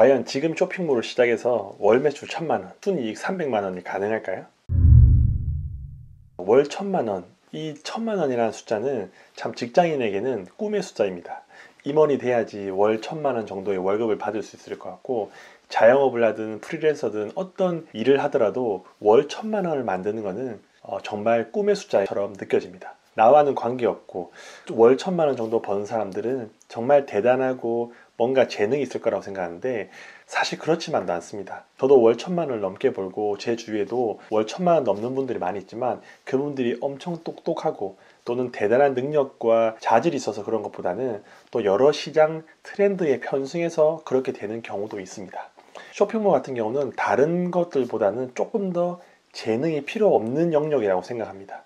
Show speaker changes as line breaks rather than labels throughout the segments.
과연 지금 쇼핑몰을 시작해서 월 매출 1000만원, 순이익 300만원이 가능할까요? 월 1000만원, 이 1000만원이라는 숫자는 참 직장인에게는 꿈의 숫자입니다. 임원이 돼야지 월 1000만원 정도의 월급을 받을 수 있을 것 같고, 자영업을 하든 프리랜서든 어떤 일을 하더라도 월 1000만원을 만드는 것은 정말 꿈의 숫자처럼 느껴집니다. 나와는 관계없고 월 1000만원 정도 버는 사람들은 정말 대단하고 뭔가 재능이 있을 거라고 생각하는데, 사실 그렇지만도 않습니다. 저도 월 1000만원을 넘게 벌고 제 주위에도 월 1000만원 넘는 분들이 많이 있지만, 그분들이 엄청 똑똑하고 또는 대단한 능력과 자질이 있어서 그런 것보다는 또 여러 시장 트렌드에 편승해서 그렇게 되는 경우도 있습니다. 쇼핑몰 같은 경우는 다른 것들보다는 조금 더 재능이 필요 없는 영역이라고 생각합니다.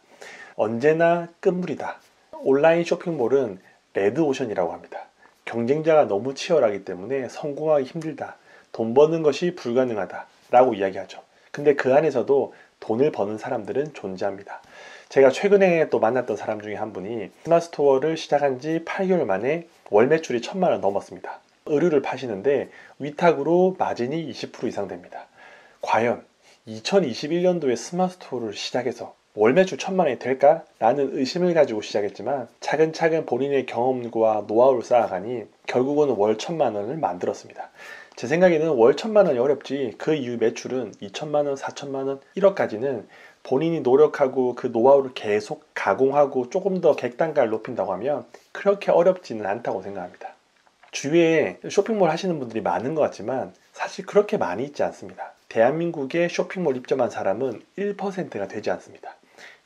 언제나 끝물이다. 온라인 쇼핑몰은 레드오션이라고 합니다. 경쟁자가 너무 치열하기 때문에 성공하기 힘들다, 돈 버는 것이 불가능하다 라고 이야기하죠. 근데 그 안에서도 돈을 버는 사람들은 존재합니다. 제가 최근에 또 만났던 사람 중에 한 분이 스마트스토어를 시작한 지 8개월 만에 월 매출이 1000만원 넘었습니다. 의류를 파시는데 위탁으로 마진이 20% 이상 됩니다. 과연 2021년도에 스마트스토어를 시작해서 월 매출 1000만원이 될까? 라는 의심을 가지고 시작했지만, 차근차근 본인의 경험과 노하우를 쌓아가니 결국은 월 1000만원을 만들었습니다. 제 생각에는 월 1000만원이 어렵지, 그 이후 매출은 2000만원, 4000만원, 1억까지는 본인이 노력하고 그 노하우를 계속 가공하고 조금 더 객단가를 높인다고 하면 그렇게 어렵지는 않다고 생각합니다. 주위에 쇼핑몰 하시는 분들이 많은 것 같지만 사실 그렇게 많이 있지 않습니다. 대한민국에 쇼핑몰 입점한 사람은 1%가 되지 않습니다.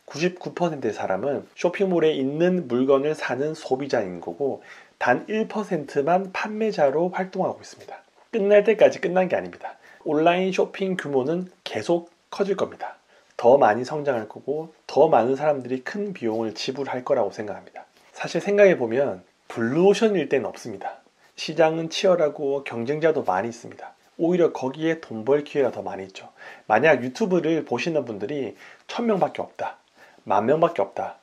99%의 사람은 쇼핑몰에 있는 물건을 사는 소비자인 거고, 단 1%만 판매자로 활동하고 있습니다. 끝날 때까지 끝난 게 아닙니다. 온라인 쇼핑 규모는 계속 커질 겁니다. 더 많이 성장할 거고, 더 많은 사람들이 큰 비용을 지불할 거라고 생각합니다. 사실 생각해보면 블루오션일 때는 없습니다. 시장은 치열하고 경쟁자도 많이 있습니다. 오히려 거기에 돈 벌 기회가 더 많이 있죠. 만약 유튜브를 보시는 분들이 1000명밖에 없다, 10,000명밖에 없다,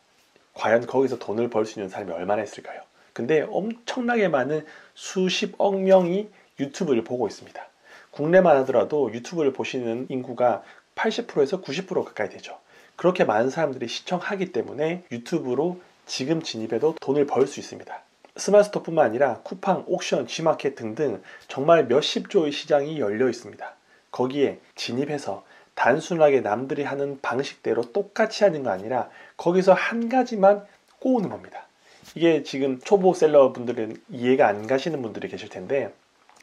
과연 거기서 돈을 벌 수 있는 사람이 얼마나 있을까요? 근데 엄청나게 많은 수십억 명이 유튜브를 보고 있습니다. 국내만 하더라도 유튜브를 보시는 인구가 80%에서 90% 가까이 되죠. 그렇게 많은 사람들이 시청하기 때문에 유튜브로 지금 진입해도 돈을 벌 수 있습니다. 스마트스토어뿐만 아니라 쿠팡, 옥션, G마켓 등등 정말 몇십 조의 시장이 열려 있습니다. 거기에 진입해서 단순하게 남들이 하는 방식대로 똑같이 하는 거 아니라 거기서 한 가지만 꼬우는 겁니다. 이게 지금 초보 셀러 분들은 이해가 안 가시는 분들이 계실 텐데,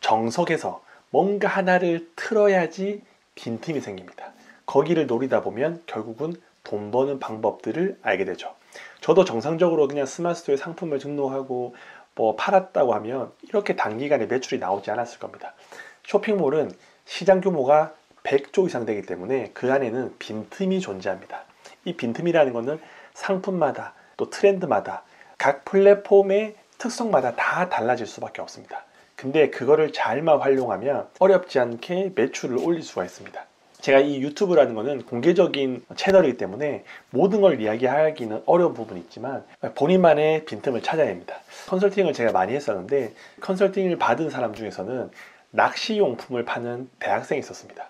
정석에서 뭔가 하나를 틀어야지 빈틈이 생깁니다. 거기를 노리다 보면 결국은 돈 버는 방법들을 알게 되죠. 저도 정상적으로 그냥 스마트스토어에 상품을 등록하고 팔았다고 하면 이렇게 단기간에 매출이 나오지 않았을 겁니다. 쇼핑몰은 시장 규모가 100조 이상 되기 때문에 그 안에는 빈틈이 존재합니다. 이 빈틈이라는 것은 상품마다 또 트렌드마다 각 플랫폼의 특성마다 다 달라질 수밖에 없습니다. 근데 그거를 잘만 활용하면 어렵지 않게 매출을 올릴 수가 있습니다. 제가 이 유튜브라는 것은 공개적인 채널이기 때문에 모든 걸 이야기하기는 어려운 부분이 있지만 본인만의 빈틈을 찾아야 합니다. 컨설팅을 제가 많이 했었는데, 컨설팅을 받은 사람 중에서는 낚시용품을 파는 대학생이 있었습니다.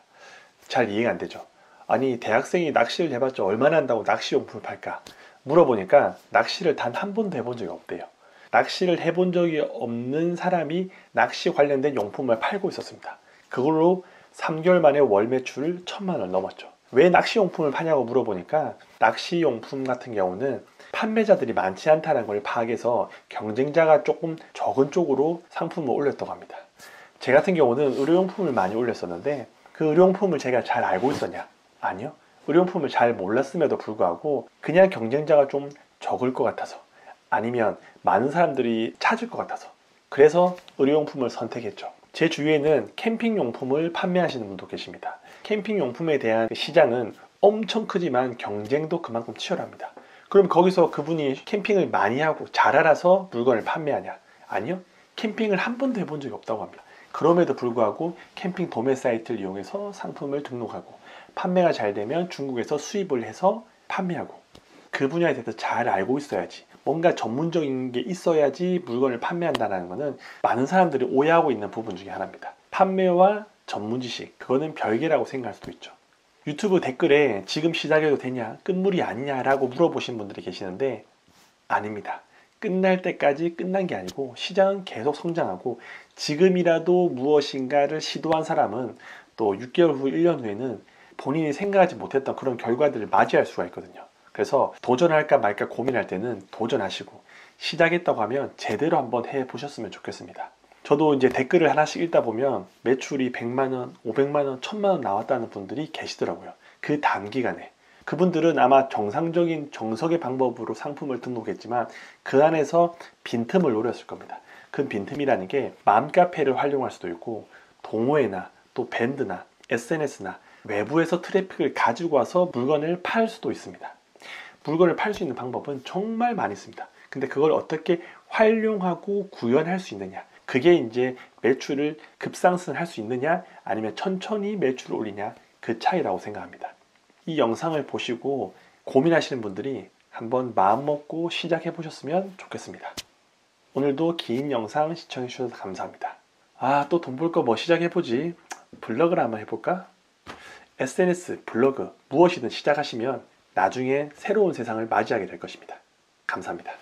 잘 이해가 안 되죠. 아니, 대학생이 낚시를 해봤자 얼마나 한다고 낚시용품을 팔까? 물어보니까 낚시를 단 한 번도 해본 적이 없대요. 낚시를 해본 적이 없는 사람이 낚시 관련된 용품을 팔고 있었습니다. 그걸로 3개월 만에 월 매출 1000만원을 넘었죠. 왜 낚시용품을 파냐고 물어보니까, 낚시용품 같은 경우는 판매자들이 많지 않다는 걸 파악해서 경쟁자가 조금 적은 쪽으로 상품을 올렸다고 합니다. 제 같은 경우는 의료용품을 많이 올렸었는데, 그 의료용품을 제가 잘 알고 있었냐? 아니요. 의료용품을 잘 몰랐음에도 불구하고 그냥 경쟁자가 좀 적을 것 같아서, 아니면 많은 사람들이 찾을 것 같아서, 그래서 의료용품을 선택했죠. 제 주위에는 캠핑용품을 판매하시는 분도 계십니다. 캠핑용품에 대한 시장은 엄청 크지만 경쟁도 그만큼 치열합니다. 그럼 거기서 그분이 캠핑을 많이 하고 잘 알아서 물건을 판매하냐? 아니요. 캠핑을 한 번도 해본 적이 없다고 합니다. 그럼에도 불구하고 캠핑 도매 사이트를 이용해서 상품을 등록하고, 판매가 잘 되면 중국에서 수입을 해서 판매하고, 그 분야에 대해서 잘 알고 있어야지, 뭔가 전문적인 게 있어야지 물건을 판매한다는 것은 많은 사람들이 오해하고 있는 부분 중에 하나입니다. 판매와 전문 지식, 그거는 별개라고 생각할 수도 있죠. 유튜브 댓글에 지금 시작해도 되냐, 끝물이 아니냐라고 물어보신 분들이 계시는데 아닙니다. 끝날 때까지 끝난 게 아니고 시장은 계속 성장하고 지금이라도 무엇인가를 시도한 사람은 또 6개월 후, 1년 후에는 본인이 생각하지 못했던 그런 결과들을 맞이할 수가 있거든요. 그래서 도전할까 말까 고민할 때는 도전하시고 시작했다고 하면 제대로 한번 해보셨으면 좋겠습니다. 저도 이제 댓글을 하나씩 읽다 보면 매출이 100만원, 500만원, 1000만원 나왔다는 분들이 계시더라고요. 그 단기간에. 그분들은 아마 정상적인 정석의 방법으로 상품을 등록했지만 그 안에서 빈틈을 노렸을 겁니다. 그 빈틈이라는 게 맘카페를 활용할 수도 있고 동호회나 또 밴드나 SNS나 외부에서 트래픽을 가지고 와서 물건을 팔 수도 있습니다. 물건을 팔 수 있는 방법은 정말 많이 있습니다. 근데 그걸 어떻게 활용하고 구현할 수 있느냐, 그게 이제 매출을 급상승할 수 있느냐 아니면 천천히 매출을 올리냐, 그 차이라고 생각합니다. 이 영상을 보시고 고민하시는 분들이 한번 마음먹고 시작해 보셨으면 좋겠습니다. 오늘도 긴 영상 시청해 주셔서 감사합니다. 또 돈 벌 거 뭐 시작해 보지, 블로그를 한번 해볼까? SNS, 블로그 무엇이든 시작하시면 나중에 새로운 세상을 맞이하게 될 것입니다. 감사합니다.